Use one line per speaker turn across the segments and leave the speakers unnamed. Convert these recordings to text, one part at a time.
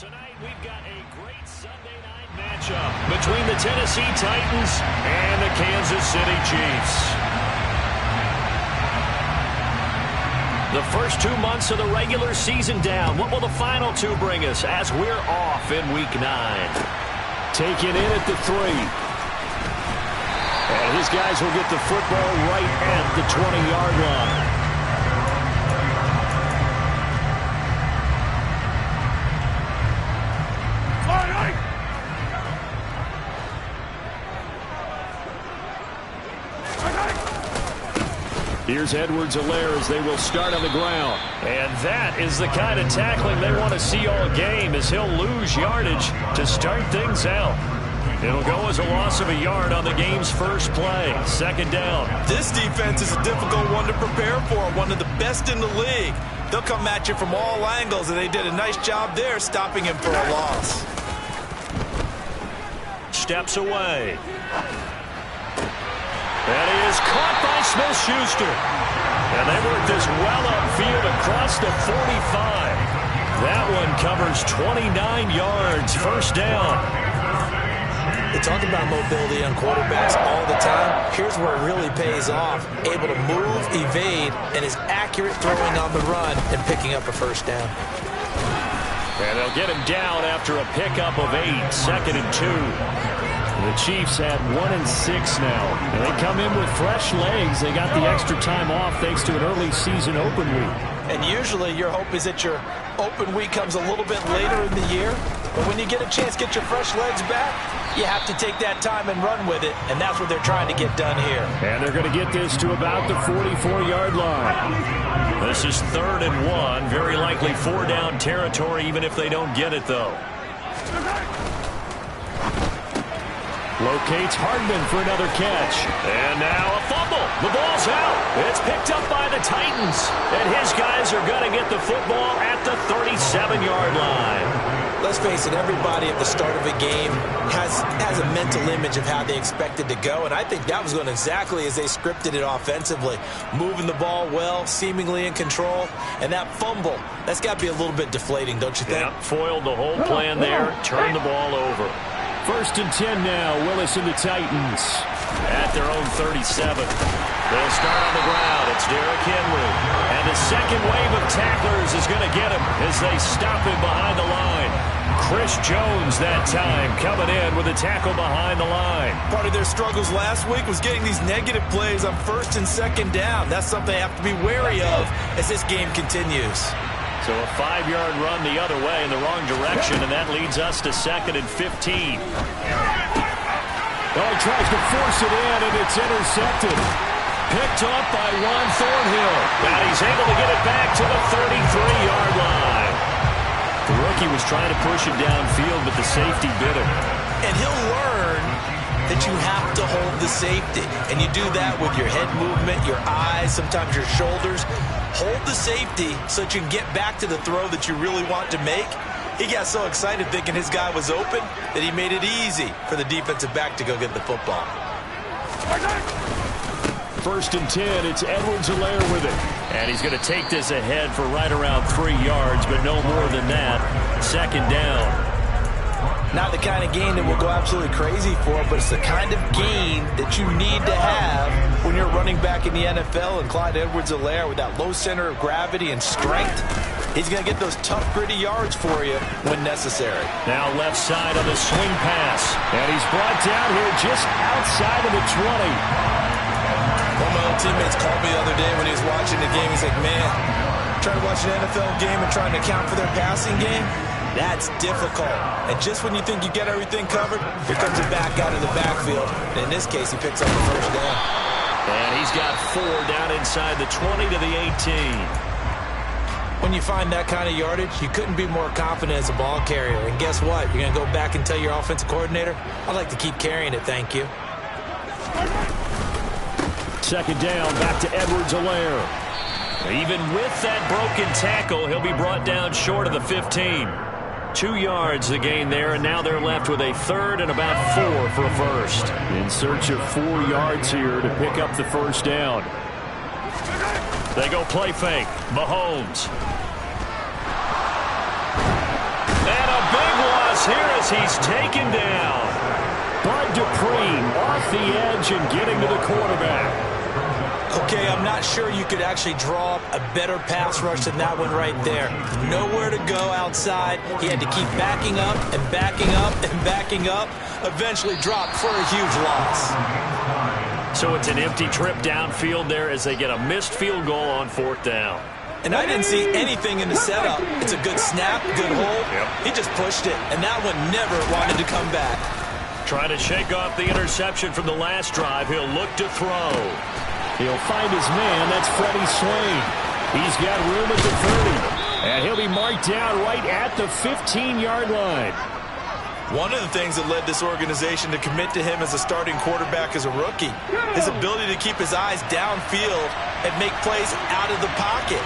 Tonight we've got a great Sunday night matchup between the Tennessee Titans and the Kansas City Chiefs. The first 2 months of the regular season down. What will the final two bring us as we're off in Week 9?
Taken in at the 3. And his guys will get the football right at the 20-yard line. Here's Edwards-Helaire as they will start on the ground.
And that is the kind of tackling they want to see all game, as he'll lose yardage to start things out. It'll go as a loss of a yard on the game's first play. Second down.
This defense is a difficult one to prepare for, one of the best in the league. They'll come at you from all angles, and they did a nice job there stopping him for a loss.
Steps away. And he is caught by Smith-Schuster. And they work this well upfield across the 45. That one covers 29 yards. First down.
They talk about mobility on quarterbacks all the time. Here's where it really pays off. Able to move, evade, and is accurate throwing on the run and picking up a first down.
And they'll get him down after a pickup of 8. Second and 2.
The Chiefs had 1-6 now. And they come in with fresh legs. They got the extra time off thanks to an early season open week.
And usually your hope is that your open week comes a little bit later in the year. But when you get a chance to get your fresh legs back, you have to take that time and run with it. And that's what they're trying to get done here.
And they're going to get this to about the 44-yard line.
This is 3rd and 1. Very likely 4-down territory, even if they don't get it, though.
Locates Hardman for another catch.
And now a fumble. The ball's out. It's picked up by the Titans. And his guys are going to get the football at the 37-yard line.
Let's face it, everybody at the start of a game has a mental image of how they expect it to go. And I think that was going exactly as they scripted it offensively. Moving the ball well, seemingly in control. And that fumble, that's got to be a little bit deflating, don't you think?
Yeah, foiled the whole plan there. Turned the ball over.
1st and 10 now. Willis and the Titans
at their own 37. They'll start on the ground. It's Derrick Henry. And the second wave of tacklers is going to get him as they stop him behind the line. Chris Jones that time coming in with a tackle behind the line.
Part of their struggles last week was getting these negative plays on 1st and 2nd down. That's something they have to be wary of as this game continues.
So a 5-yard run the other way in the wrong direction, and that leads us to 2nd and 15.
Oh, he tries to force it in, and it's intercepted.
Picked up by Juan Thornhill. And he's able to get it back to the 33-yard line. The rookie was trying to push it downfield, but the safety bit him.
And he'll learn that you have to hold the safety. And you do that with your head movement, your eyes, sometimes your shoulders. Hold the safety so that you can get back to the throw that you really want to make. He got so excited thinking his guy was open that he made it easy for the defensive back to go get the football.
1st and 10, it's Edwards-Helaire with it.
And he's going to take this ahead for right around 3 yards, but no more than that. 2nd down.
Not the kind of gain that we'll go absolutely crazy for, but it's the kind of gain that you need to have when you're running back in the NFL. And Clyde Edwards-Helaire with that low center of gravity and strength, he's going to get those tough, gritty yards for you when necessary.
Now left side on the swing pass.
And he's brought down here just outside of the 20.
One of my old teammates called me the other day when he was watching the game. He's like, man, trying to watch an NFL game and trying to account for their passing game, that's difficult. And just when you think you get everything covered, here comes a back out of the backfield. And in this case, he picks up the first down.
And he's got 4 down inside the 20 to the 18.
When you find that kind of yardage, you couldn't be more confident as a ball carrier. And guess what? You're going to go back and tell your offensive coordinator, I'd like to keep carrying it, thank you.
2nd down, back to Edwards-Helaire.
Even with that broken tackle, he'll be brought down short of the 15. 2 yards the gain there, and now they're left with a 3rd and about 4 for a first.
In search of 4 yards here to pick up the first down.
They go play fake. Mahomes. And a stops here as he's taken down.
Bud Dupree off the edge and getting to the quarterback.
Okay, I'm not sure you could actually draw up a better pass rush than that one right there. Nowhere to go outside. He had to keep backing up and backing up and backing up. Eventually dropped for a huge loss.
So it's an empty trip downfield there as they get a missed field goal on 4th down.
And I didn't see anything in the setup. It's a good snap, good hold. He just pushed it, and that one never wanted to come back.
Trying to shake off the interception from the last drive. He'll look to throw.
He'll find his man. That's Freddie Swain. He's got room at the 30. And he'll be marked down right at the 15-yard line.
One of the things that led this organization to commit to him as a starting quarterback as a rookie, his ability to keep his eyes downfield and make plays out of the pocket.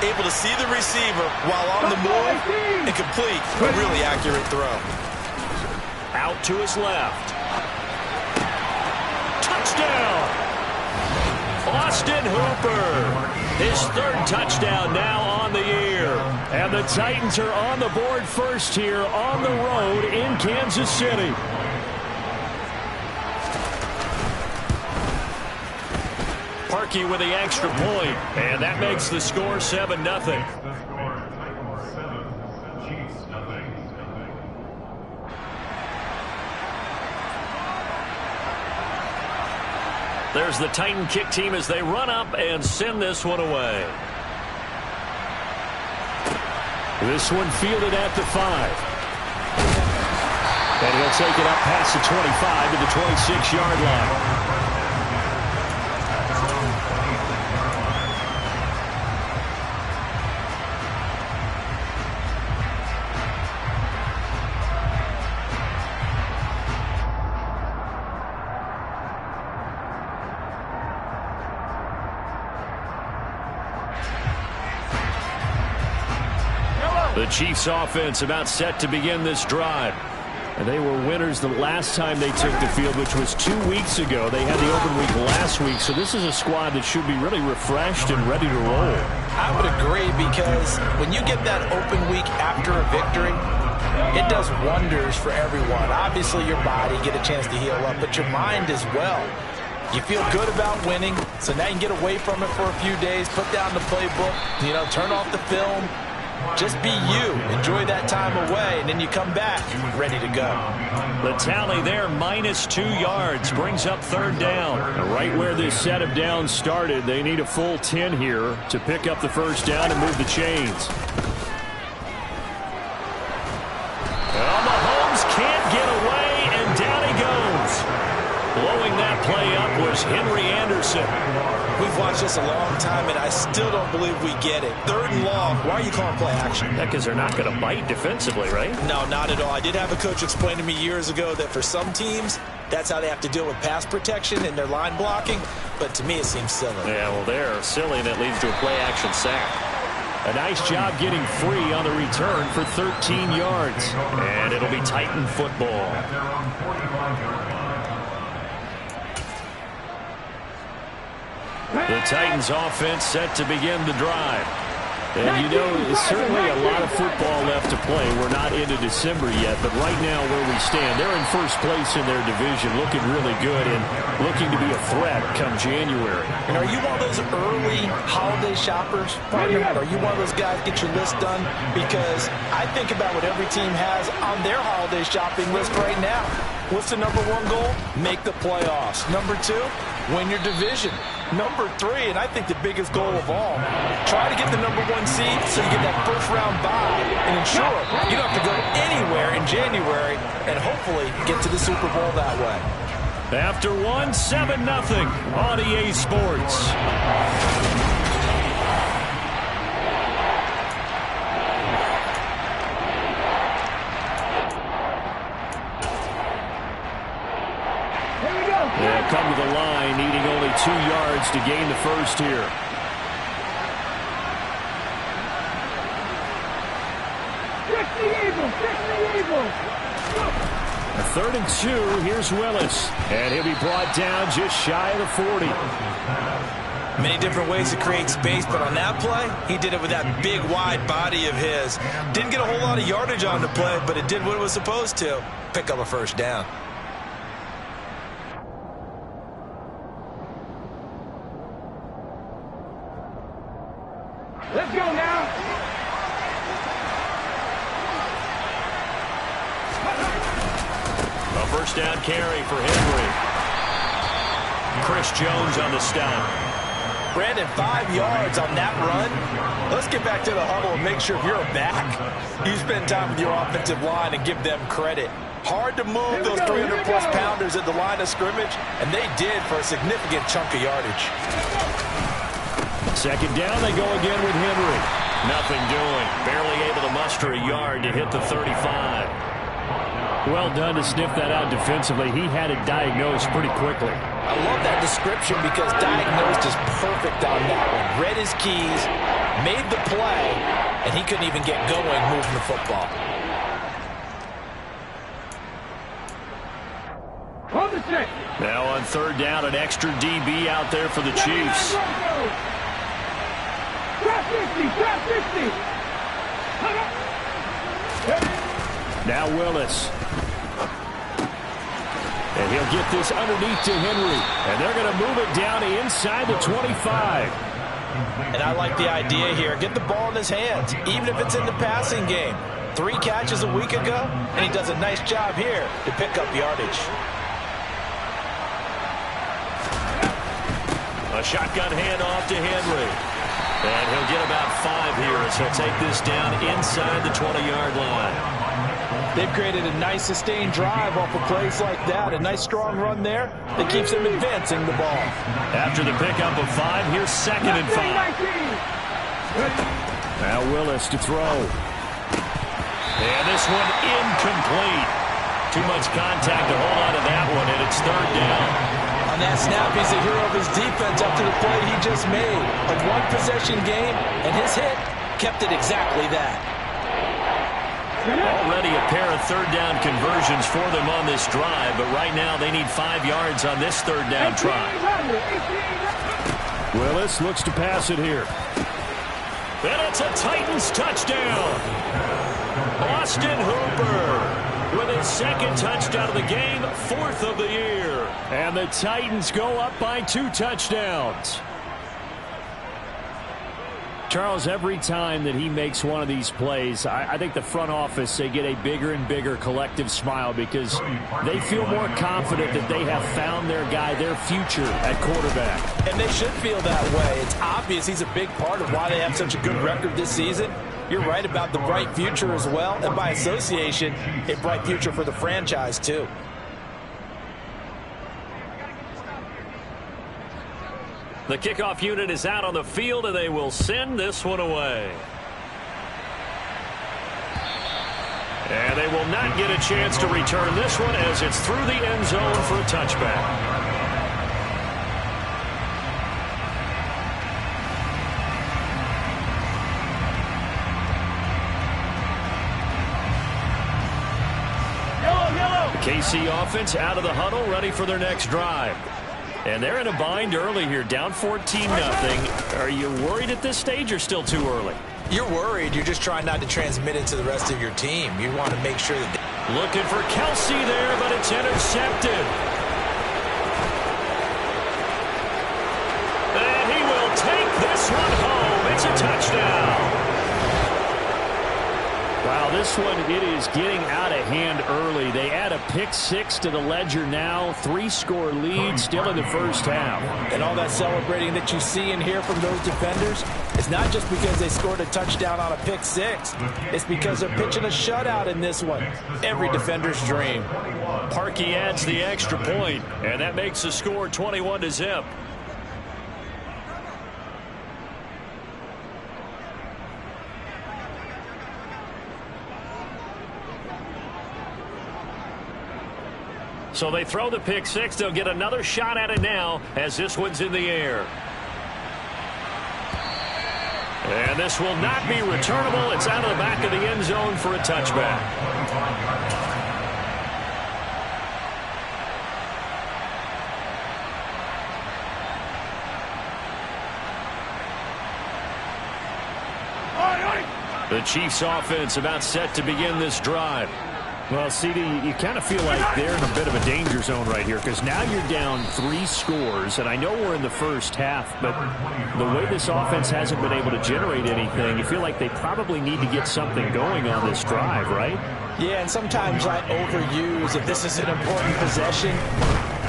Able to see the receiver while on the move and complete a really accurate throw.
Out to his left. Touchdown! Austin Hooper. His 3rd touchdown now on the year.
And the Titans are on the board first here on the road in Kansas City.
Parkey with the extra point. And that makes the score 7-0. There's the Titan kick team as they run up and send this one away.
This one fielded at the 5. And he'll take it up past the 25 to the 26-yard line.
The Chiefs offense about set to begin this drive.
And they were winners the last time they took the field, which was 2 weeks ago. They had the open week last week, so this is a squad that should be really refreshed and ready to roll.
I would agree, because when you get that open week after a victory, it does wonders for everyone. Obviously, your body get a chance to heal up, but your mind as well. You feel good about winning, so now you can get away from it for a few days, put down the playbook, turn off the film. Just be you. Enjoy that time away, and then you come back ready to go.
The tally there, -2 yards, brings up 3rd down.
And right where this set of downs started, they need a full 10 here to pick up the 1st down and move the chains.
Well, Mahomes can't get away, and down he goes. Blowing that play up was Henry Anderson.
We've watched this a long time, and I still don't believe we get it. 3rd and long. Why are you calling play action?
Yeah, because they're not going to bite defensively, right?
No, not at all. I did have a coach explain to me years ago that for some teams, that's how they have to deal with pass protection and their line blocking. But to me, it seems silly.
Yeah, well, they're silly, and it leads to a play-action sack.
A nice job getting free on the return for 13 yards.
And it'll be Titan football. The Titans offense set to begin the drive.
And there's certainly a lot of football left to play. We're not into December yet, but right now where we stand, they're in first place in their division, looking really good and looking to be a threat come January.
And are you one of those early holiday shoppers, partner? Are you one of those guys get your list done? Because I think about what every team has on their holiday shopping list right now. What's the #1 goal? Make the playoffs. #2, win your division. #3, and I think the biggest goal of all, try to get the #1 seed so you get that first-round bye and ensure you don't have to go anywhere in January and hopefully get to the Super Bowl that way.
After 1, 7-0 on EA Sports. They'll come to the line, needing only 2 yards to gain the first here. A 3rd and 2. Here's Willis. And he'll be brought down just shy of the 40.
Many different ways to create space, but on that play, he did it with that big, wide body of his. Didn't get a whole lot of yardage on the play, but it did what it was supposed to. Pick up a first down.
Let's go now.
A first down carry for Henry. Chris Jones on the stop.
Brandon, 5 yards on that run. Let's get back to the huddle and make sure if you're a back, you spend time with your offensive line and give them credit. Hard to move those 300-plus pounders at the line of scrimmage, and they did for a significant chunk of yardage.
Second down, they go again with Henry.
Nothing doing. Barely able to muster a yard to hit the 35.
Well done to sniff that out defensively. He had it diagnosed pretty quickly.
I love that description because diagnosed is perfect on that one. Read his keys, made the play, and he couldn't even get going moving the football.
Now on third down, an extra DB out there for the Chiefs.
Now Willis. And he'll get this underneath to Henry. And they're going to move it down inside the 25.
And I like the idea here. Get the ball in his hands, even if it's in the passing game. 3 catches a week ago, and he does a nice job here to pick up yardage.
A shotgun handoff to Henry. And he'll get about 5 here as he'll take this down inside the 20-yard line.
They've created a nice sustained drive off of plays like that. A nice strong run there that keeps them advancing the ball.
After the pickup of 5, here's 2nd and 5.
Now Willis to throw.
And this one incomplete. Too much contact to hold on to that one, and it's 3rd down.
On that snap, he's a hero of his defense after the play he just made. A one-possession game, and his hit kept it exactly that.
Already a pair of 3rd down conversions for them on this drive, but right now they need 5 yards on this 3rd down try.
Willis looks to pass it here.
And it's a Titans touchdown. Austin Hooper with his 2nd touchdown of the game, 4th of the year.
And the Titans go up by 2 touchdowns. Charles, every time that he makes one of these plays, I think the front office, they get a bigger and bigger collective smile because they feel more confident that they have found their guy, their future at quarterback.
And they should feel that way. It's obvious he's a big part of why they have such a good record this season. You're right about the bright future as well, and by association, a bright future for the franchise too.
The kickoff unit is out on the field, and they will send this one away. And they will not get a chance to return this one as it's through the end zone for a touchback. KC offense out of the huddle, ready for their next drive. And they're in a bind early here, down 14-0. Are you worried at this stage or still too early?
You're worried. You're just trying not to transmit it to the rest of your team. You want to make sure that...
Looking for Kelsey there, but it's intercepted. And he will take this one home. It's a touchdown.
Wow, this one, it is getting out of hand early. They add a pick-6 to the ledger now. 3-score lead still in the first half.
And all that celebrating that you see and hear from those defenders, it's not just because they scored a touchdown on a pick-6. It's because they're pitching a shutout in this one. Every defender's dream.
Parkey adds the extra point, and that makes the score 21-0. So they throw the pick-6. They'll get another shot at it now as this one's in the air. And this will not be returnable. It's out of the back of the end zone for a touchback. The Chiefs offense about set to begin this drive.
Well, CD, you kind of feel like they're in a bit of a danger zone right here because now you're down 3 scores, and I know we're in the first half, but the way this offense hasn't been able to generate anything, you feel like they probably need to get something going on this drive, right?
Yeah, and sometimes I overuse if this is an important possession,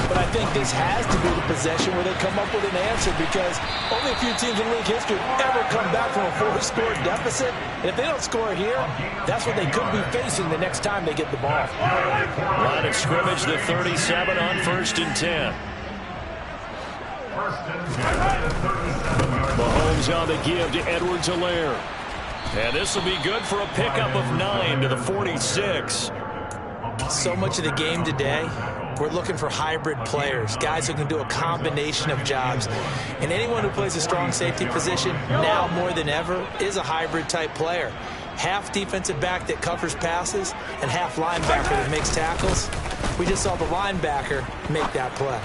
but I think this has to be the possession where they come up with an answer because only a few teams in league history ever come back from a 4-score deficit. And if they don't score here, that's what they could be facing the next time they get the ball.
Line of scrimmage, the 37 on 1st and 10. Mahomes on the give to Edwards-Helaire. And this will be good for a pickup of 9 to the 46.
So much of the game today, we're looking for hybrid players, guys who can do a combination of jobs. And anyone who plays a strong safety position, now more than ever, is a hybrid type player. Half defensive back that covers passes and half linebacker that makes tackles. We just saw the linebacker make that play.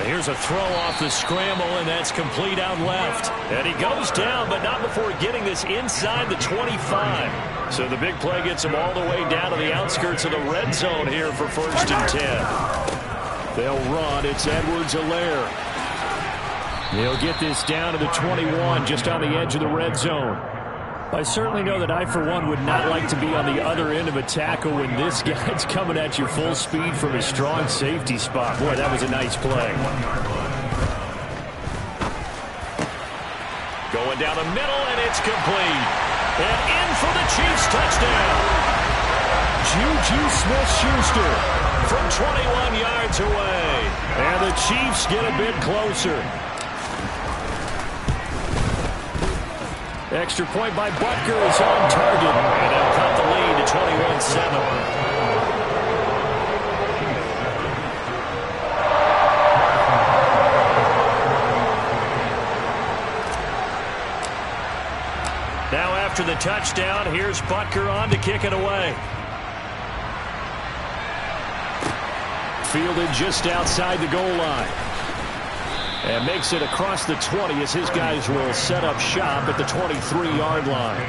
Here's a throw off the scramble, and that's complete out left. And he goes down, but not before getting this inside the 25. So the big play gets him all the way down to the outskirts of the red zone here for 1st and 10. They'll run. It's Edwards-Helaire. He'll get this down to the 21, just on the edge of the red zone. I certainly know that I, for one, would not like to be on the other end of a tackle when this guy's coming at you full speed from a strong safety spot. Boy, that was a nice play. Going down the middle, and it's complete. And in for the Chiefs touchdown. Juju Smith-Schuster from 21 yards away. And the Chiefs get a bit closer. Extra point by Butker is on target. And they'll cut the lead to 21-7. Now after the touchdown, here's Butker on to kick it away. Fielded just outside the goal line. And makes it across the 20 as his guys will set up shop at the 23-yard line.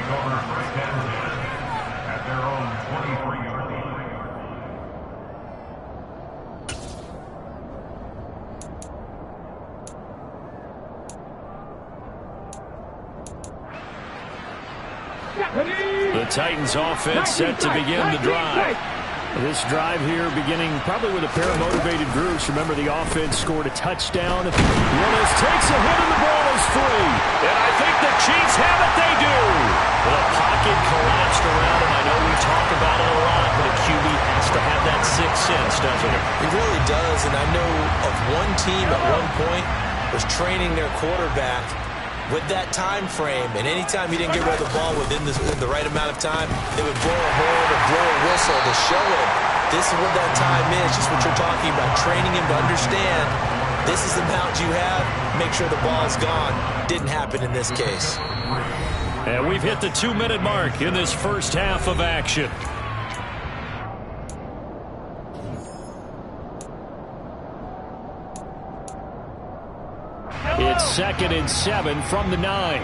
The Titans offense set to begin the drive. This drive here beginning probably with a pair of motivated groups. Remember, the offense scored a touchdown. Willis takes a hit and the ball is free. And I think the Chiefs have it. They do. The pocket collapsed around him. I know we talk about it a lot, but a QB has to have that sixth sense, doesn't it?
He really does, and I know of one team at one point was training their quarterback with that time frame, and anytime he didn't get rid of the ball within the right amount of time, they would blow a horn or blow a whistle to show him this is what that time is, just what you're talking about, training him to understand this is the amount you have, make sure the ball's gone. Didn't happen in this case.
And we've hit the 2-minute mark in this first half of action. It's 2nd and 7 from the 9.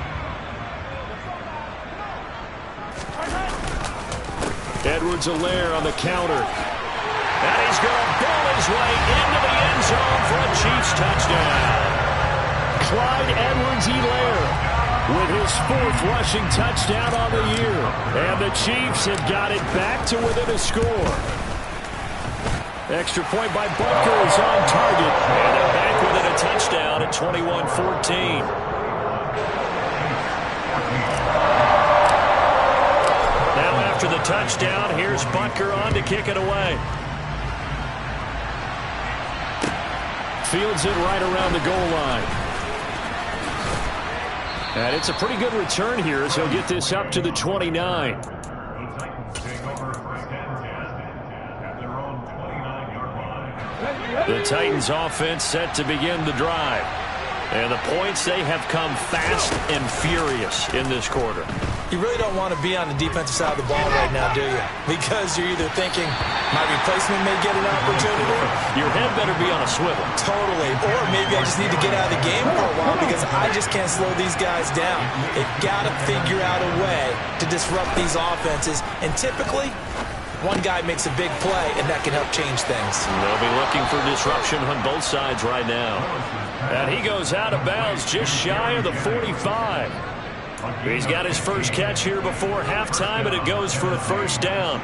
Edwards-Helaire on the counter. And he's going to ball his way into the end zone for a Chiefs touchdown. Clyde Edwards-Helaire with his 4th rushing touchdown on the year. And the Chiefs have got it back to within a score. Extra point by Butker is on target. And they're back within a touchdown at 21-14. Now after the touchdown, here's Butker on to kick it away. Fields it right around the goal line. And it's a pretty good return here as he'll get this up to the 29. The Titans offense set to begin the drive. And the points, they have come fast and furious in this quarter.
You really don't want to be on the defensive side of the ball right now, do you? Because you're either thinking, my replacement may get an opportunity.
Your head better be on a swivel.
Totally. Or maybe I just need to get out of the game for a while because I just can't slow these guys down. They've got to figure out a way to disrupt these offenses. And typically, one guy makes a big play, and that can help change things.
They'll be looking for disruption on both sides right now. And he goes out of bounds just shy of the 45. He's got his first catch here before halftime, and it goes for a first down.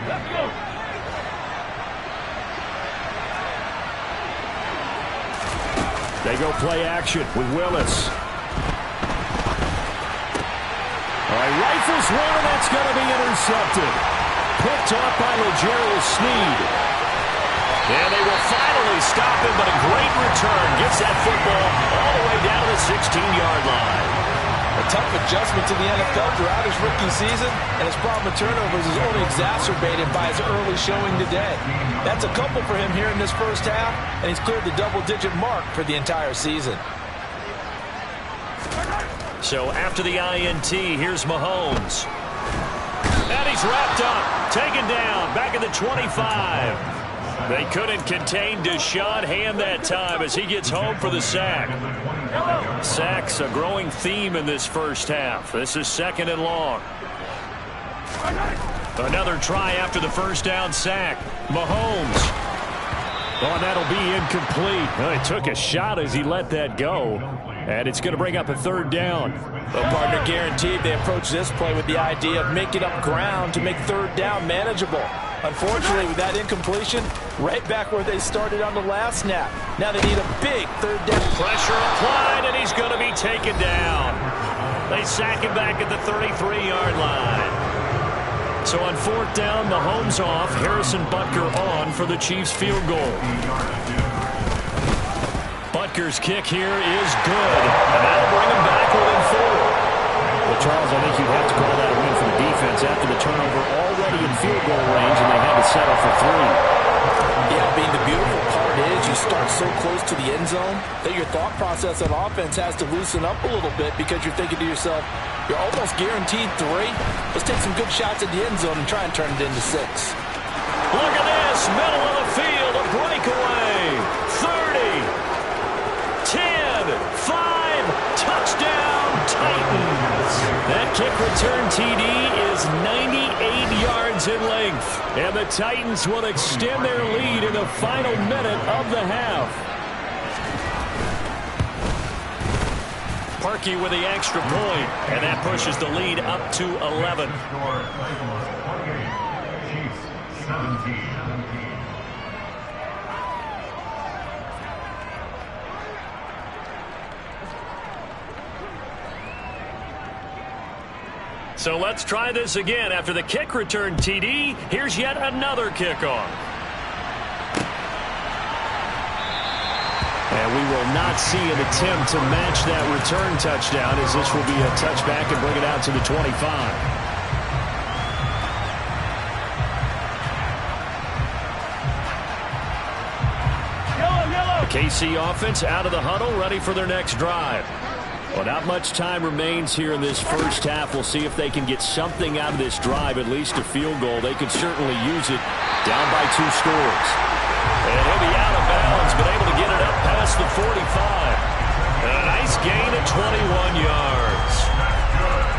They go play action with Willis. All right, rifles one, and that's going to be intercepted. Picked up by L'Jarius Sneed. And they will finally stop him, but a great return. Gets that football all the way down to the 16-yard line.
A tough adjustment to the NFL throughout his rookie season, and his problem with turnovers is only exacerbated by his early showing today. That's a couple for him here in this first half, and he's cleared the double-digit mark for the entire season.
So after the INT, here's Mahomes. And he's wrapped up, taken down, back at the 25. They couldn't contain Deshaun Hand that time as he gets home for the sack. Sacks a growing theme in this first half. This is second and long. Another try after the first down sack. Mahomes. Oh, and that'll be incomplete. Well, he took a shot as he let that go. And it's going to bring up a third down.
Well, partner, guaranteed they approach this play with the idea of making up ground to make third down manageable. Unfortunately, with that incompletion, right back where they started on the last snap. Now they need a big third down.
Pressure applied, and he's going to be taken down. They sack him back at the 33-yard line. So on fourth down, Mahomes off, Harrison Butker on for the Chiefs field goal. Butker's kick here is good, and that'll bring him back within 4. Well, Charles, I think you'd have to call that a win for the defense after the turnover already in field goal range, and they had to settle for 3.
Yeah, being the beautiful part is you start so close to the end zone that your thought process on offense has to loosen up a little bit because you're thinking to yourself, you're almost guaranteed 3. Let's take some good shots at the end zone and try and turn it into 6.
Look at this, middle of the field, a breakaway. 30. 10, 5, touchdown, Titans. That kick return TD is 98 yards in length. And the Titans will extend their lead in the final minute of the half. Parkey with the extra point, and that pushes the lead up to 11. Chiefs, 17. So let's try this again. After the kick return TD, here's yet another kickoff. And we will not see an attempt to match that return touchdown, as this will be a touchback and bring it out to the 25. The KC offense out of the huddle, ready for their next drive. Well, not much time remains here in this first half. We'll see if they can get something out of this drive, at least a field goal. They could certainly use it down by 2 scores. And he'll be out of bounds, but able to get it up past the 45. And a nice gain of 21 yards.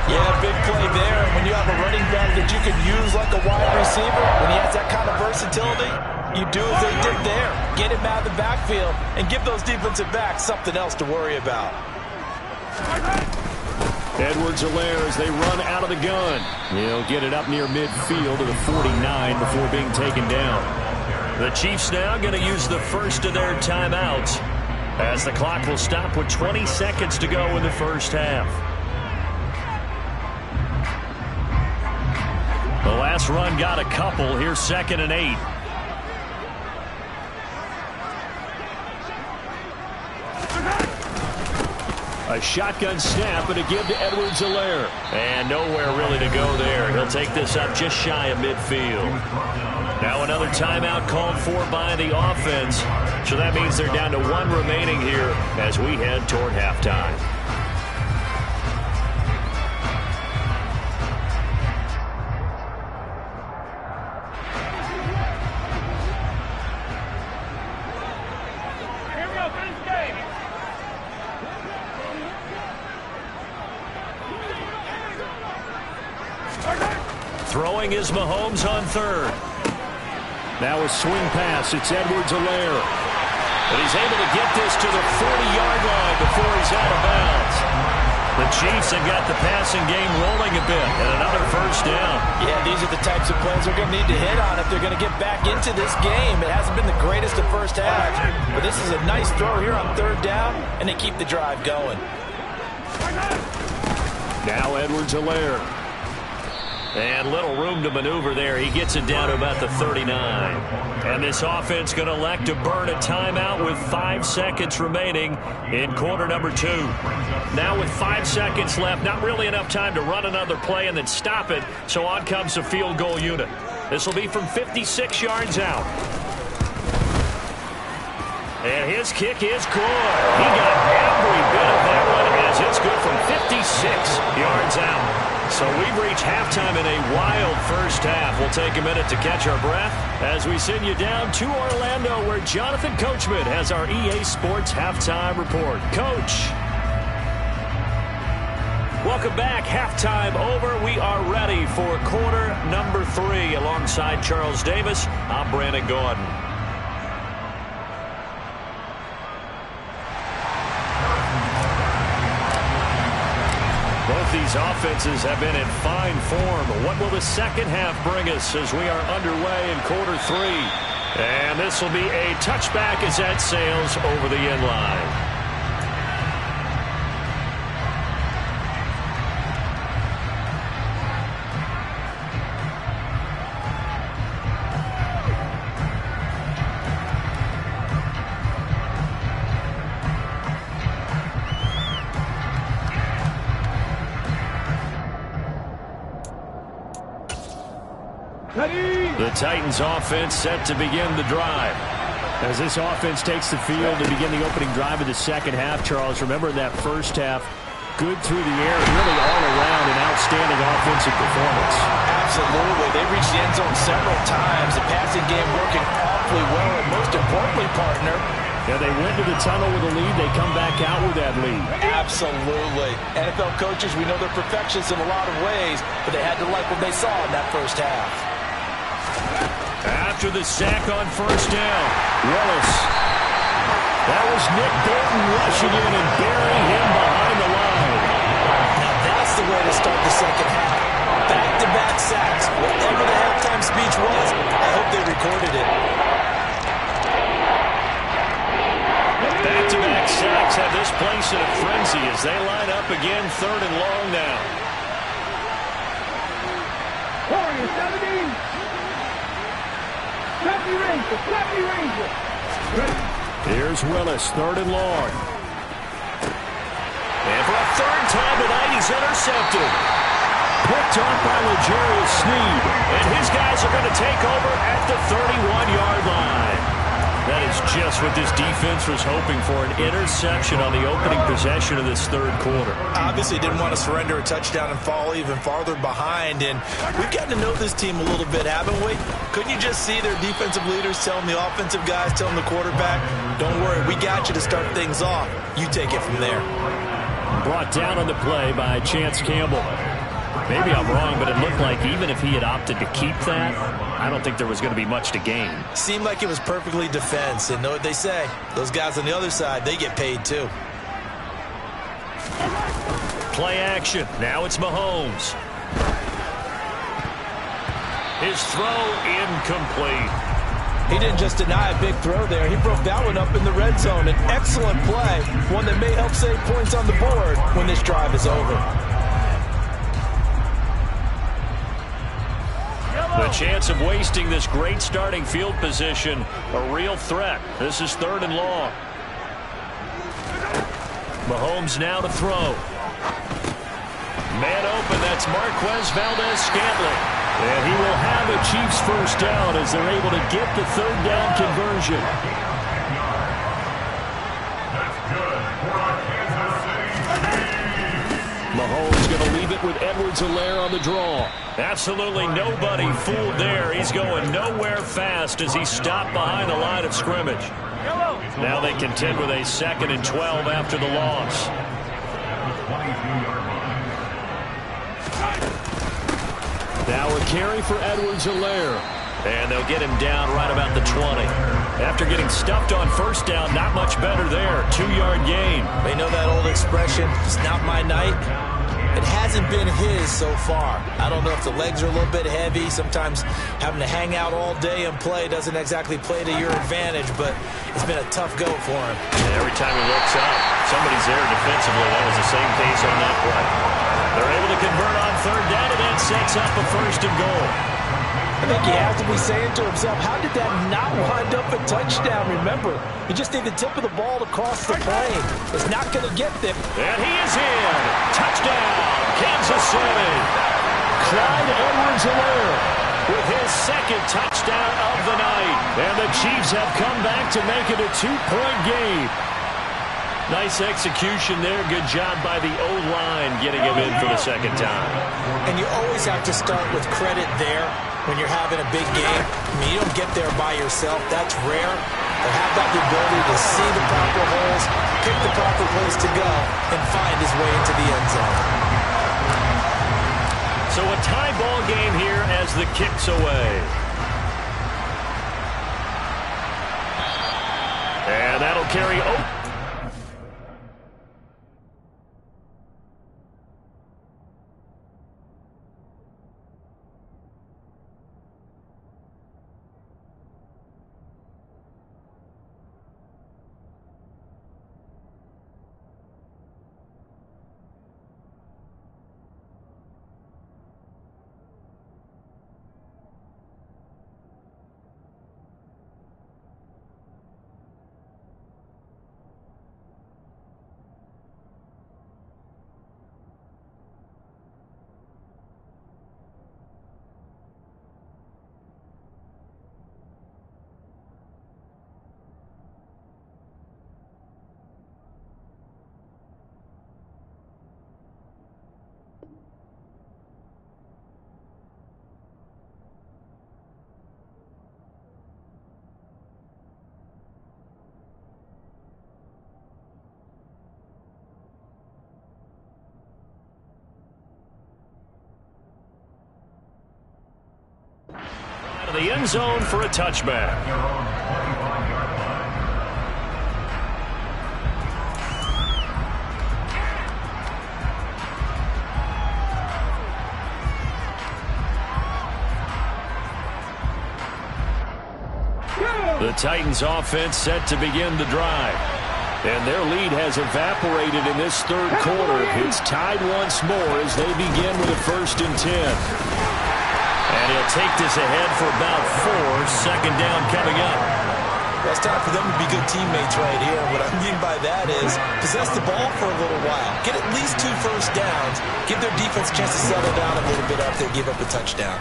Yeah, big play there. When you have a running back that you can use like a wide receiver, when he has that kind of versatility, you do as they did there. Get him out of the backfield and give those defensive backs something else to worry about.
Edwards-Helaire as they run out of the gun. He'll get it up near midfield to the 49 before being taken down. The Chiefs now going to use the first of their timeouts as the clock will stop with 20 seconds to go in the first half. The last run got a couple. Here's 2nd and 8. A shotgun snap and a give to Edwards-Helaire. And nowhere really to go there. He'll take this up just shy of midfield. Now another timeout called for by the offense. So that means they're down to 1 remaining here as we head toward halftime.
throwing is Mahomes on third.
Now a swing pass. It's Edwards-Helaire.
But he's able to get this to the 40-yard line before he's out of bounds. The Chiefs have got the passing game rolling a bit, and another first down.
Yeah, these are the types of plays they're going to need to hit on if they're going to get back into this game. It hasn't been the greatest of first halves, but this is a nice throw here on third down, and they keep the drive going.
Now Edwards-Helaire.
And little room to maneuver there. He gets it down to about the 39. And this offense going to elect to burn a timeout with 5 seconds remaining in quarter number 2. Now with 5 seconds left, not really enough time to run another play and then stop it. So on comes the field goal unit. This will be from 56 yards out. And his kick is good. He got every bit of that one as it's good from 56 yards out. So we've reached halftime in a wild first half. We'll take a minute to catch our breath as we send you down to Orlando, where Jonathan Coachman has our EA Sports halftime report. Coach. Welcome back. Halftime over. We are ready for quarter number 3. Alongside Charles Davis, I'm Brandon Gaudin. Both these offenses have been in fine form. What will the second half bring us as we are underway in quarter 3? And this will be a touchback as that sails over the end line. The Titans offense set to begin the drive.
As this offense takes the field to begin the opening drive of the second half, Charles, remember that first half, good through the air, really all around an outstanding offensive performance.
Absolutely. They reached the end zone several times. The passing game working awfully well, and most importantly, partner,
yeah, they went to the tunnel with a lead. They come back out with that lead.
Absolutely. NFL coaches, we know they're perfectionists in a lot of ways, but they had to like what they saw in that first half.
After the sack on first down, Willis. That was Nick Bolton rushing in and burying him behind the line.
Now that's the way to start the second half. Back-to-back sacks. Whatever the halftime speech was, I hope they recorded it.
Back-to-back sacks have this place in a frenzy as they line up again, third and long now.
17.
Here's Willis, third and long.
And for a third time tonight, he's intercepted. Picked off by L'Jarius Sneed. And his guys are going to take over at the 31-yard line. That is just what this defense was hoping for, an interception on the opening possession of this third quarter.
Obviously didn't want to surrender a touchdown and fall even farther behind, and we've gotten to know this team a little bit, haven't we? Couldn't you just see their defensive leaders telling the offensive guys, telling the quarterback, don't worry, we got you to start things off. You take it from there.
Brought down on the play by Chance Campbell.
Maybe I'm wrong, but it looked like even if he had opted to keep that, I don't think there was going to be much to gain.
Seemed like it was perfectly defense, and know what they say. Those guys on the other side, they get paid too.
Play action. Now it's Mahomes. His throw incomplete.
He didn't just deny a big throw there. He broke that one up in the red zone. An excellent play, one that may help save points on the board when this drive is over.
The chance of wasting this great starting field position, a real threat. This is third and long. Mahomes now to throw. Man open, that's Marquez Valdes-Scantling.
And he will have a Chiefs first down as they're able to get the third down conversion. Mahomes going to leave it with Edwards-Helaire on the draw.
Absolutely nobody fooled there. He's going nowhere fast as he stopped behind the line of scrimmage. Now they contend with a 2nd and 12 after the loss.
Now a carry for Edwards-Helaire.
And they'll get him down right about the 20. After getting stuffed on first down, not much better there. 2-yard gain.
They know that old expression, it's not my night. It hasn't been his so far. I don't know if the legs are a little bit heavy. Sometimes having to hang out all day and play doesn't exactly play to your advantage, but it's been a tough go for him.
And every time he looks up, somebody's there defensively. That was the same pace on that play. They're able to convert on third down, and that sets up a 1st and goal.
I think he has to be saying to himself, how did that not wind up a touchdown? Remember, you just need the tip of the ball to cross the plane. It's not going to get there.
And he is in. Touchdown, Kansas City.
Clyde Edwards-Helaire
with his 2nd touchdown of the night.
And the Chiefs have come back to make it a 2-point game.
Nice execution there. Good job by the O-line getting him in for the 2nd time.
And you always have to start with credit there when you're having a big game. I mean, you don't get there by yourself. That's rare. But have got the ability to see the proper holes, pick the proper place to go, and find his way into the end zone.
So a tie ball game here as the kick's away. And that'll carry over. The end zone for a touchback. The Titans offense set to begin the drive. And their lead has evaporated in this 3rd quarter. It's tied once more as they begin with a 1st and 10. And he'll take this ahead for about 4. 2nd down coming up.
Well, it's time for them to be good teammates right here. What I mean by that is possess the ball for a little while. Get at least 2 first downs. Give their defense a chance to settle down a little bit after they give up a touchdown.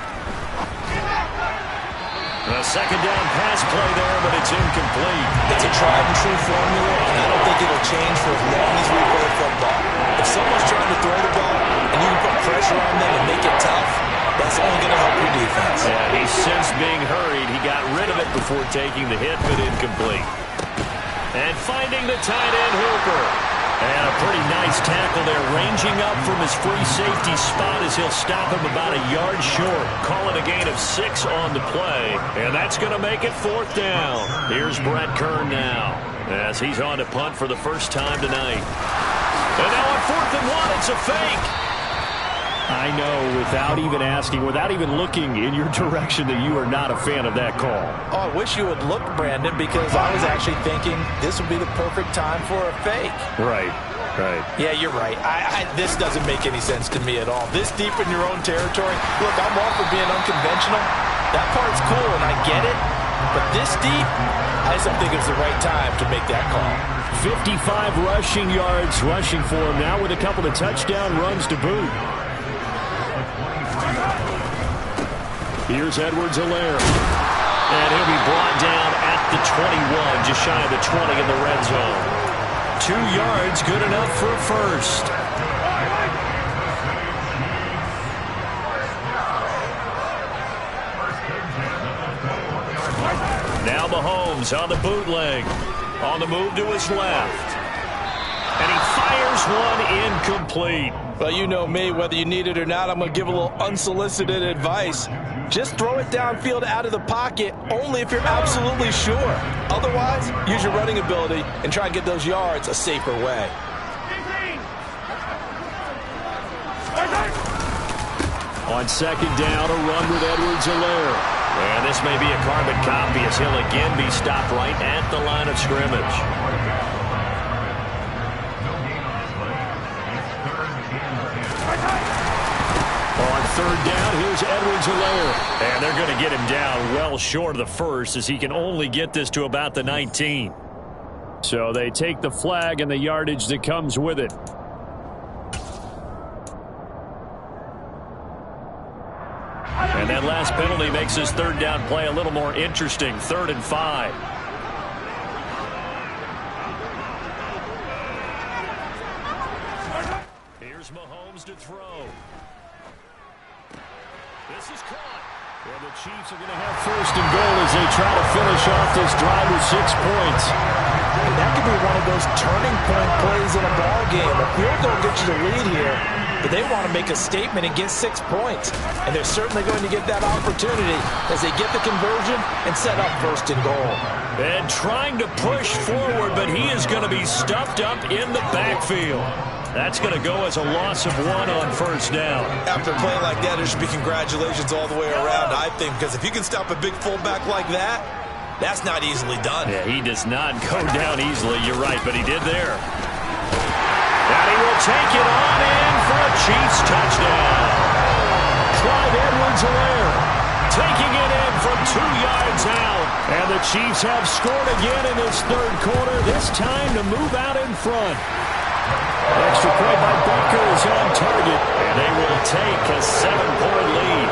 A 2nd down pass play there, but it's incomplete.
It's a tried and true formula, and I don't think it'll change for as long as we play football. If someone's trying to throw the ball and you can put pressure on them and make it tough, that's only going to help your defense.
Yeah, he sensed being hurried. He got rid of it before taking the hit, but incomplete. And finding the tight end, Hooper. And a pretty nice tackle there, ranging up from his free safety spot as he'll stop him about a yard short. Call it a gain of 6 on the play, and that's going to make it 4th down. Here's Brett Kern now as he's on to punt for the first time tonight. And now on 4th and 1, it's a fake.
I know, without even asking, without even looking in your direction, that you are not a fan of that call.
Oh, I wish you would look, Brandon, because I was actually thinking this would be the perfect time for a fake.
Right.
Yeah, you're right. This doesn't make any sense to me at all. This deep in your own territory, look, I'm all for being unconventional. That part's cool, and I get it. But this deep, I just don't think it's the right time to make that call.
55 rushing yards rushing for him now with a couple of touchdown runs to boot. Here's Edwards-Helaire.
And he'll be brought down at the 21, just shy of the 20 in the red zone. 2 yards, good enough for a first. Now Mahomes on the bootleg. On the move to his left. And he fires one incomplete.
Well, you know me, whether you need it or not, I'm going to give a little unsolicited advice. Just throw it downfield out of the pocket, only if you're absolutely sure. Otherwise, use your running ability and try and get those yards a safer way.
On second down, a run with Edwards-Helaire.
And this may be a carbon copy as he'll again be stopped right at the line of scrimmage.
On third down, here's Edwards-Helaire.
And they're going to get him down well short of the first as he can only get this to about the 19.
So they take the flag and the yardage that comes with it.
And that last penalty makes his third down play a little more interesting. 3rd and 5. Here's Mahomes to throw. This is caught.
And the Chiefs are going to have 1st and goal as they try to finish off this drive with 6 points.
And that could be one of those turning point plays in a ball game. A field goal gets you the lead here, but they want to make a statement and get 6 points. And they're certainly going to get that opportunity as they get the conversion and set up 1st and goal.
And trying to push forward, but he is going to be stuffed up in the backfield. That's going to go as a loss of 1 on 1st down.
After playing like that, there should be congratulations all the way around, I think, because if you can stop a big fullback like that, that's not easily done.
Yeah, he does not go down easily. You're right, but he did there. And he will take it on in for a Chiefs touchdown.
Clyde Edwards-Helaire
Taking it in from 2 yards out.
And the Chiefs have scored again in this 3rd quarter, this time to move out in front. Extra point by Butker is on target.
And they will take a 7-point lead.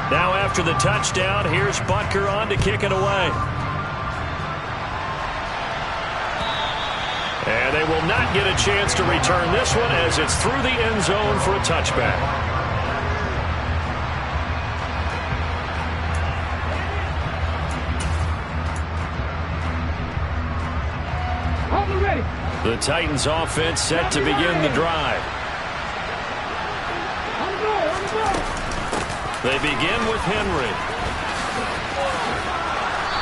Now after the touchdown, here's Butker on to kick it away. And they will not get a chance to return this one as it's through the end zone for a touchback. The Titans offense set to begin the drive. They begin with Henry.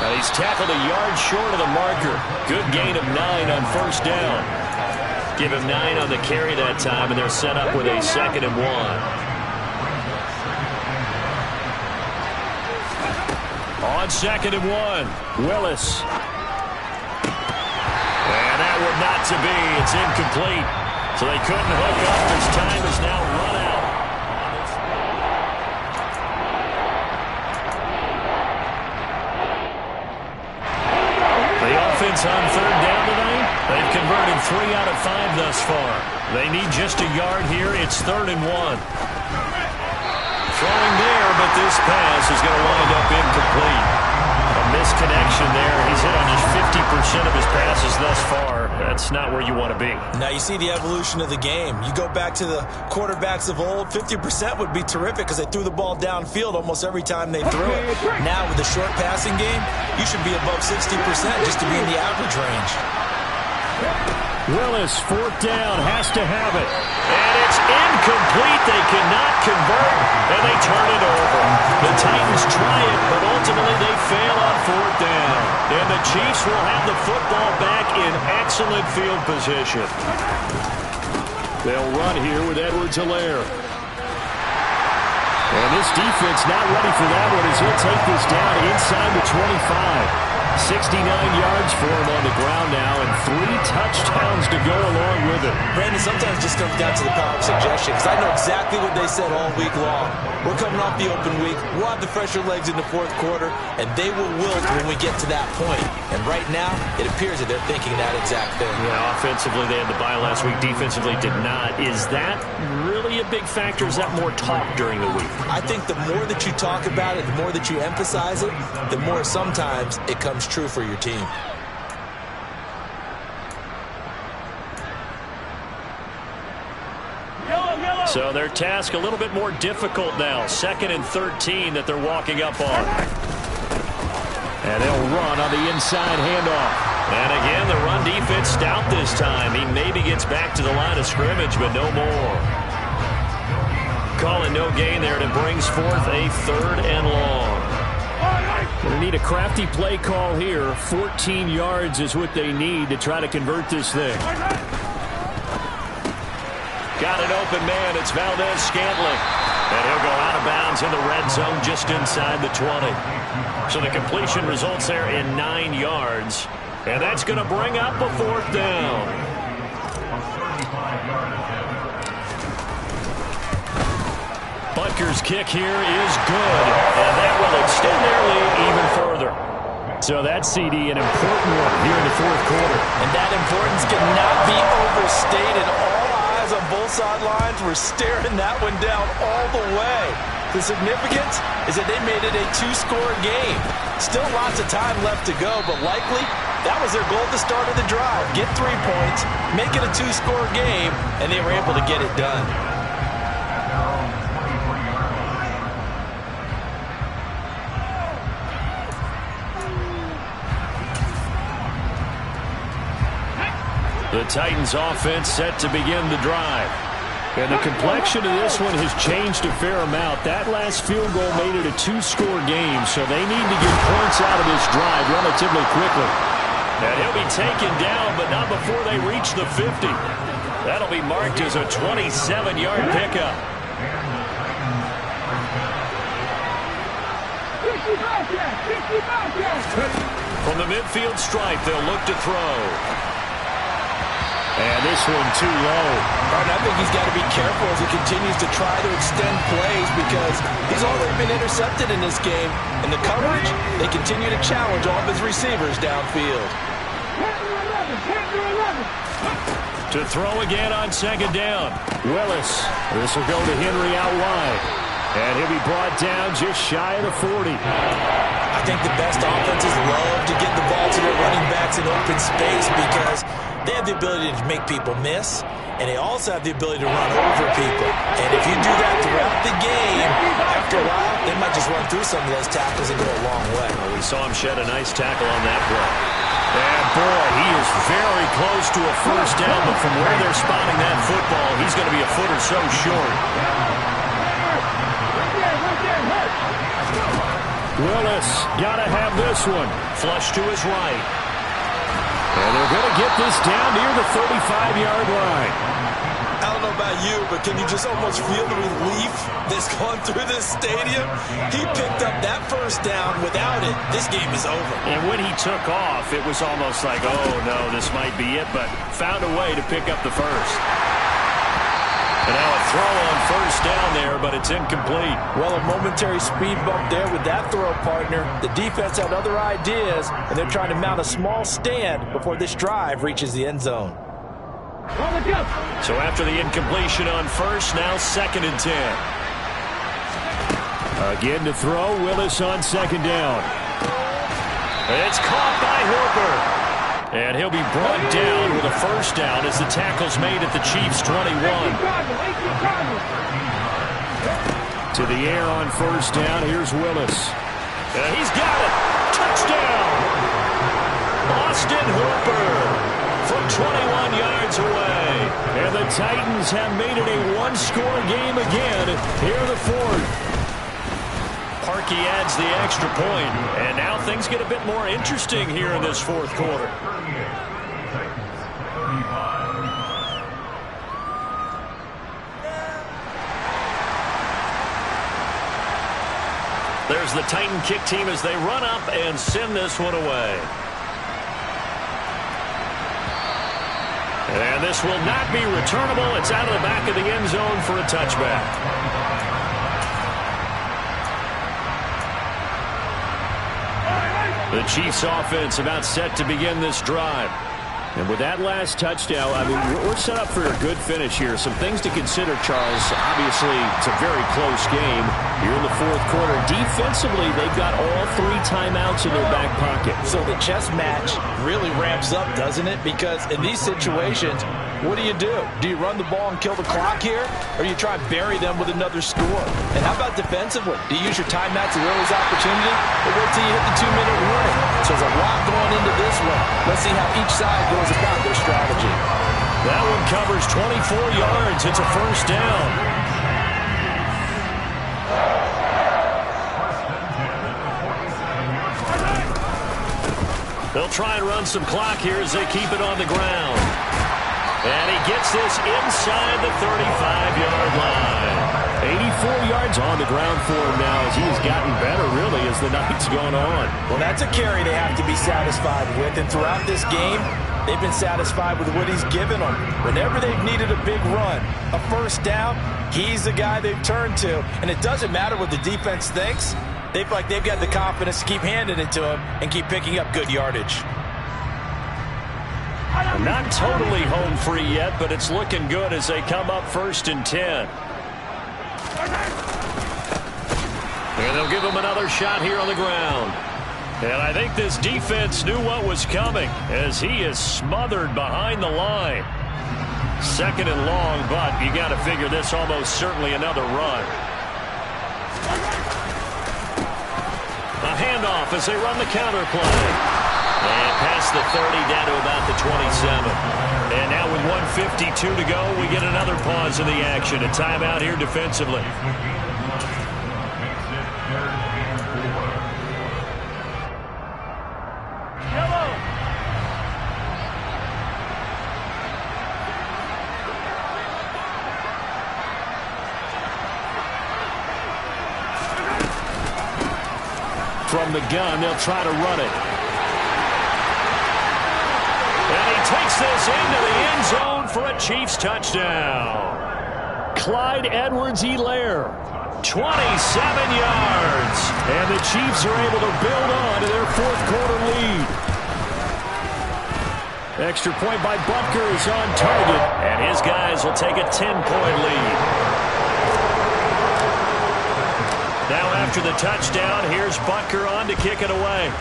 Now he's tackled a yard short of the marker. Good gain of 9 on 1st down. Give him 9 on the carry that time, and they're set up with a 2nd and 1. On 2nd and 1, Willis. And that would not to be. It's incomplete. So they couldn't hook up as time is now run out. On 3rd down tonight, they've converted 3 out of 5 thus far. They need just a yard here. It's 3rd and 1. Throwing there, but this pass is going to wind up incomplete. A misconnection there. He's hit on just 50% of his passes thus far. That's not where you want to be.
Now you see the evolution of the game. You go back to the quarterbacks of old, 50% would be terrific because they threw the ball downfield almost every time they threw it. Now with the short passing game, you should be above 60% just to be in the average range.
Willis, 4th down, has to have it.
And it's incomplete. They cannot convert, and they turn it over. The Titans try it, but ultimately they fail on 4th down. And the Chiefs will have the football back in excellent field position.
They'll run here with Edwards-Helaire. And this defense not ready for that one as he'll take this down inside the 25. 69 yards for him on the ground now, and 3 touchdowns to go along with it.
Brandon, sometimes it just comes down to the power of suggestion, because I know exactly what they said all week long. We're coming off the open week. We'll have the fresher legs in the fourth quarter, and they will wilt when we get to that point. And right now, it appears that they're thinking that exact thing.
Yeah, offensively, they had the bye last week. Defensively, did not. Is that really a big factor? Is that more talk during the week?
I think the more that you talk about it, the more that you emphasize it, the more sometimes it comes true for your team.
So their task a little bit more difficult now. 2nd and 13 that they're walking up on. And they'll run on the inside handoff. And again, the run defense stout this time. He maybe gets back to the line of scrimmage, but no more. Calling no gain there, and it brings forth a 3rd and long. They need a crafty play call here. 14 yards is what they need to try to convert this thing. Got an open man. It's Valdez-Scantling. And he'll go out of bounds in the red zone just inside the 20. So the completion results there in 9 yards. And that's going to bring up a 4th down. Butker's kick here is good. And that will extend their lead even further. So that CD, an important one here in the 4th quarter.
And that importance cannot be overstated. All eyes on both sidelines were staring that one down all the way. The significance is that they made it a 2-score game. Still lots of time left to go, but likely that was their goal at the start of the drive. Get 3 points, make it a 2-score game, and they were able to get it done.
The Titans offense set to begin the drive. And the complexion of this one has changed a fair amount. That last field goal made it a 2-score game, so they need to get points out of this drive relatively quickly. And he'll be taken down, but not before they reach the 50. That'll be marked as a 27-yard pickup. From the midfield stripe, they'll look to throw. And this one too low.
I think he's got to be careful as he continues to try to extend plays because he's already been intercepted in this game. And the coverage, they continue to challenge all of his receivers downfield.
To throw again on 2nd down. Willis. This will go to Henry out wide. And he'll be brought down just shy of the 40.
I think the best offenses love to get the ball to their running backs in open space because they have the ability to make people miss, and they also have the ability to run over people. And if you do that throughout the game, after a while, they might just run through some of those tackles and go a long way.
Well, we saw him shed a nice tackle on that play. And, boy, he is very close to a 1st down, but from where they're spotting that football, he's going to be a foot or so short. Willis got to have this one. Flush to his right. And they're going to get this down near the 35-yard line.
I don't know about you, but can you just almost feel the relief that's gone through this stadium? He picked up that 1st down. Without it, this game is over.
And when he took off, it was almost like, oh, no, this might be it, but found a way to pick up the 1st. And now a throw on 1st down there, but it's incomplete.
Well, a momentary speed bump there with that throw, partner. The defense had other ideas, and they're trying to mount a small stand before this drive reaches the end zone.
So after the incompletion on 1st, now 2nd and 10. Again to throw, Willis on 2nd down. It's caught by Hooper. And he'll be brought down with a 1st down as the tackle's made at the Chiefs' 21. To the air on 1st down, here's Willis. He's got it! Touchdown! Austin Hooper from 21 yards away. And the Titans have made it a 1-score game again here in the 4th. Parkey adds the extra point, and now things get a bit more interesting here in this 4th quarter.
There's the Titan kick team as they run up and send this one away. And this will not be returnable. It's out of the back of the end zone for a touchback. The Chiefs offense about set to begin this drive. And with that last touchdown, I mean, we're set up for a good finish here. Some things to consider, Charles. Obviously, it's a very close game. You're in the fourth quarter. Defensively, they've got all 3 timeouts in their back pocket.
So the chess match really ramps up, doesn't it? Because in these situations, what do? Do you run the ball and kill the clock here? Or do you try and bury them with another score? And how about defensively? Do you use your timeouts at earliest opportunity? Or wait till you hit the 2-minute warning? So there's a lot going into this one. Let's see how each side goes about their strategy.
That one covers 24 yards. It's a first down. They'll try and run some clock here as they keep it on the ground. And he gets this inside the 35-yard line. 84 yards on the ground for him now as he's gotten better, really, as the night's gone on.
Well, that's a carry they have to be satisfied with. And throughout this game, they've been satisfied with what he's given them. Whenever they've needed a big run, a first down, he's the guy they've turned to. And it doesn't matter what the defense thinks. They feel like they've got the confidence to keep handing it to him and keep picking up good yardage.
Not totally home free yet, but it's looking good as they come up 1st and 10. And they'll give him another shot here on the ground. And I think this defense knew what was coming as he is smothered behind the line. 2nd and long, but you got to figure this almost certainly another run. A handoff as they run the counter play. And past the 30 down to about the 27. And now with 1:52 to go, we get another pause in the action. A timeout here defensively. From the gun, they'll try to run it. And he takes this into the end zone for a Chiefs touchdown. Clyde Edwards-Helaire, 27 yards. And the Chiefs are able to build on to their fourth quarter lead. Extra point by Butker is on target. And his guys will take a 10-point lead. Now after the touchdown, here's Butker on to kick it away.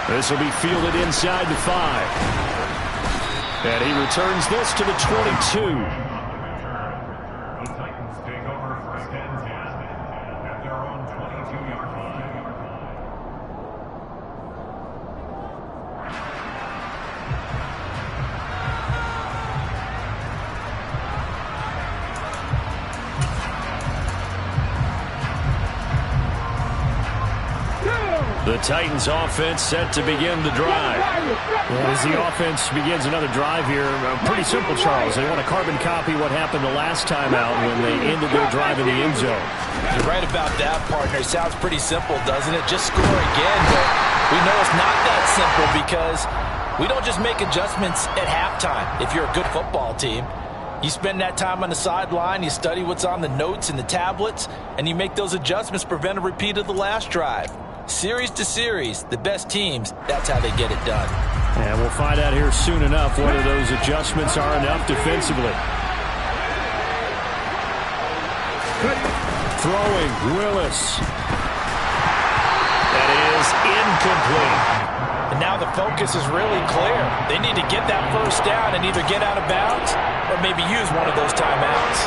This will be fielded inside the 5. And he returns this to the 22.
The Titans take over 1st and 10 at their own 22-yard line.
The Titans offense set to begin the drive.
Well, as the offense begins another drive here, pretty simple, Charles. They want to carbon copy what happened the last time out when they ended their drive in the end zone.
You're right about that, partner. It sounds pretty simple, doesn't it? Just score again, but we know it's not that simple because we don't just make adjustments at halftime. If you're a good football team, you spend that time on the sideline, you study what's on the notes and the tablets, and you make those adjustments to prevent a repeat of the last drive. Series to series, the best teams, that's how they get it done.
And we'll find out here soon enough whether those adjustments are enough defensively. Throwing, Willis.
That is incomplete.
And now the focus is really clear. They need to get that first down and either get out of bounds or maybe use one of those timeouts.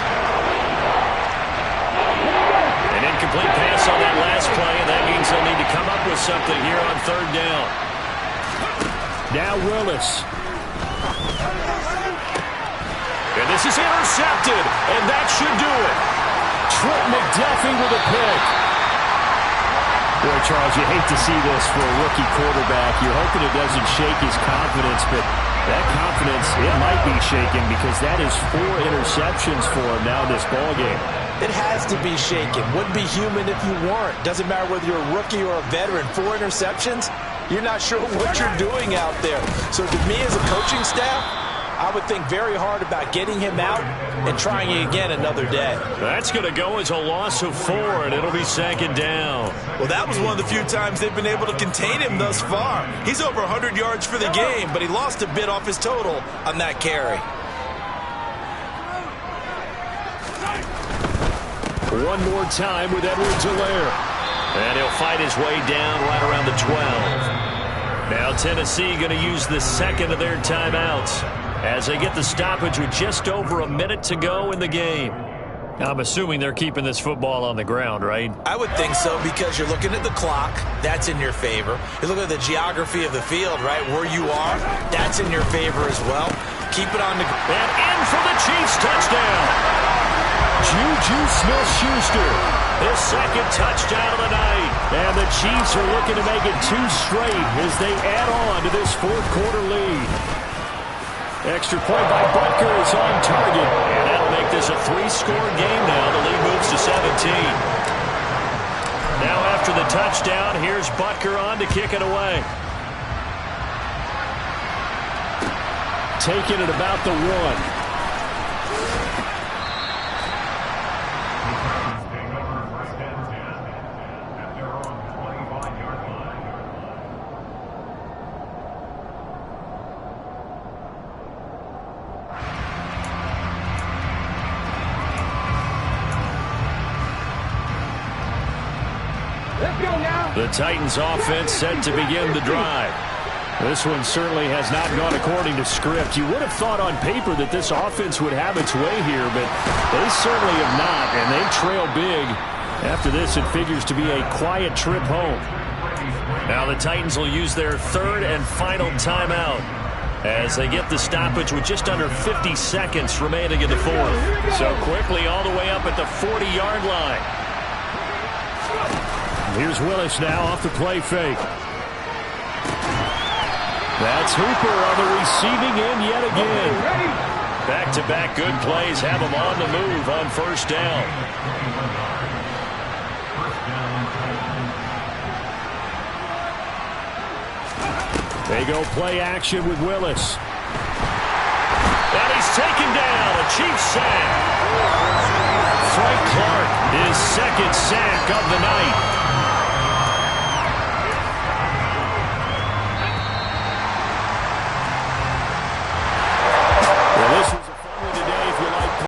An incomplete pass on that last play, and that means they'll need to come up with something here on 3rd down.
Now Willis.
And this is intercepted, and that should do it.
Trent McDuffie with a pick. Boy, Charles, you hate to see this for a rookie quarterback. You're hoping it doesn't shake his confidence, but That confidence, it might be shaken because that is 4 interceptions for him now this ballgame.
It has to be shaken. Wouldn't be human if you weren't. Doesn't matter whether you're a rookie or a veteran. 4 interceptions, you're not sure what you're doing out there. So to me as a coaching staff, I would think very hard about getting him out and trying it again another day.
That's going to go as a loss of 4, and it'll be 2nd down.
Well, that was one of the few times they've been able to contain him thus far. He's over 100 yards for the game, but he lost a bit off his total on that carry.
One more time with Edwards-Helaire.
And he'll fight his way down right around the 12. Now Tennessee going to use the second of their timeouts as they get the stoppage with just over a minute to go in the game. I'm assuming they're keeping this football on the ground, right?
I would think so because you're looking at the clock. That's in your favor. You look at the geography of the field, right, where you are. That's in your favor as well. Keep it on the ground.
And in for the Chiefs touchdown.
Juju Smith-Schuster.
His second touchdown of the night.
And the Chiefs are looking to make it 2 straight as they add on to this 4th quarter lead. Extra point by Butker is on target.
And that'll make this a 3-score game now. The lead moves to 17. Now after the touchdown, here's Butker on to kick it away.
Taking it about the 1.
The Titans offense set to begin the drive.
This one certainly has not gone according to script. You would have thought on paper that this offense would have its way here, but they certainly have not, and they trail big. After this, it figures to be a quiet trip home.
Now the Titans will use their 3rd and final timeout as they get the stoppage with just under 50 seconds remaining in the 4th. So quickly all the way up at the 40-yard line.
Here's Willis now off the play fake. That's Hooper on the receiving end yet again.
Back-to-back good plays have them on the move on 1st down.
They go play action with Willis.
And he's taken down. A Chiefs sack. Frank Clark, his 2nd sack of the night.